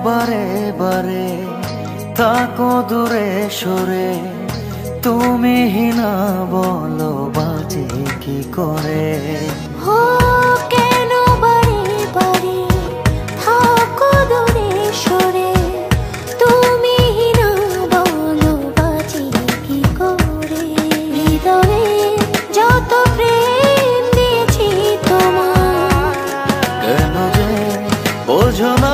বারে বারে থাকো দূরে সরে, তুমি না বলো বাজে কি করে। হো কেন বারে বারে থাকো দূরে সরে, তুমি না বলো বাজে কি করে। হৃদয়ে যত প্রেম দিয়েছি তোমার, কেন যে বোঝো না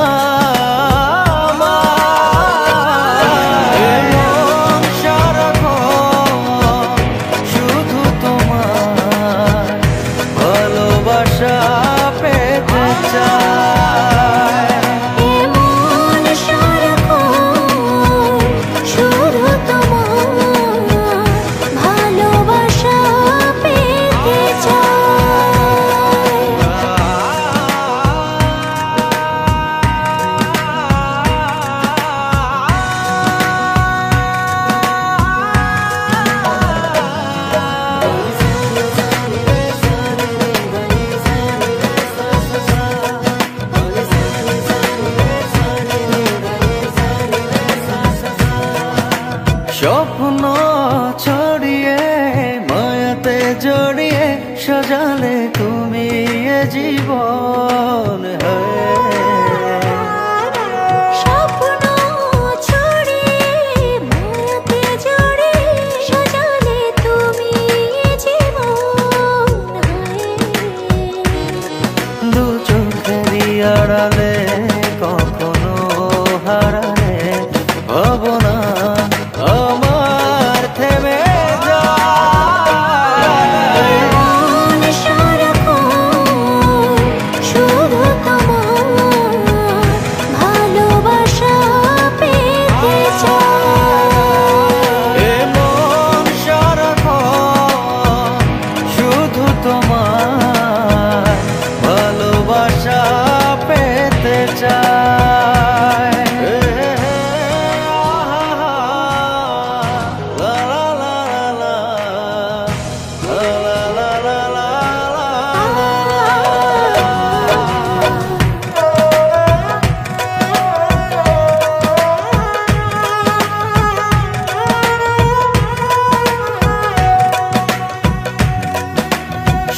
স্বপ্ন ছড়িয়ে মায়াতে জড়িয়ে সাজালে তুমি এ জীবন। স্বপ্ন ছড়িয়ে মায়াতে জড়িয়ে সাজালে তুমি জীবন। দু চোখেরই আড়ালে কখনো হারালে ভাবনা আমার থেমে শুধু তোমার ভালোবাসা পেতে চাই। এ মন সারাক্ষণ শুধু তোমার ভালোবাসা পেতে চায়।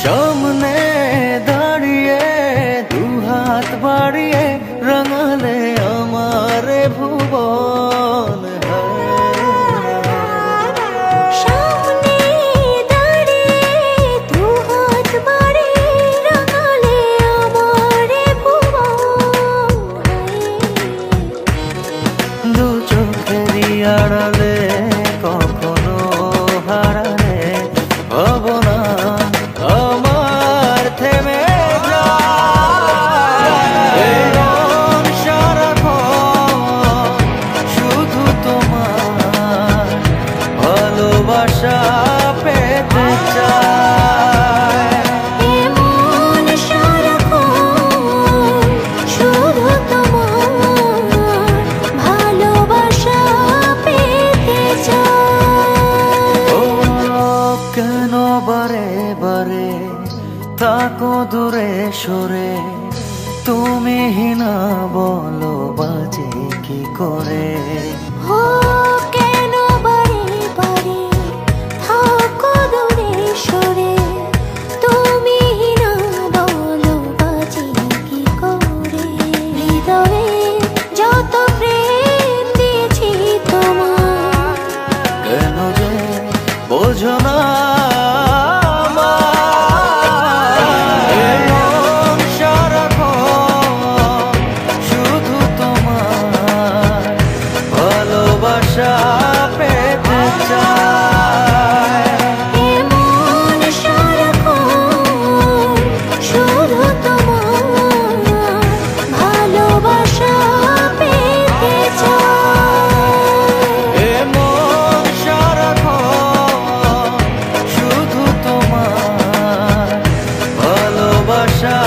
সামনে দাঁড়িয়ে দুহাত বাড়িয়ে রাঙালে আমার ভুবন। সামনে দাঁড়িয়ে দুহাত বাড়িয়ে রাঙালে আমার ভুবন। দু চোখেরই আড়ালে কখনো হারালে ভাবনা আমার থেমে শুধু তোমার ভালোবাসা পেতে চায়। এমন সারাক্ষণ শুধু তোমার ভালোবাসা পেতে চাই। ও কেন বারে বারে থাকো দূরে সরে, তুমি না বলো বাজে কি করে। হো কেন বারে বারে থাকো দূরে সরে, তুমি না বলো বাজে কি করে। হৃদয়ে যত প্রেম দিয়েছি তোমার, কেন যে বোঝো না শুধু তোমার ভালোবাসা পেতে চায়। এমন সারাক্ষণ শুধু তোমার ভালোবাসা পেতে চাই। এমন সারাক্ষণ শুধু তোমার ভালোবাসা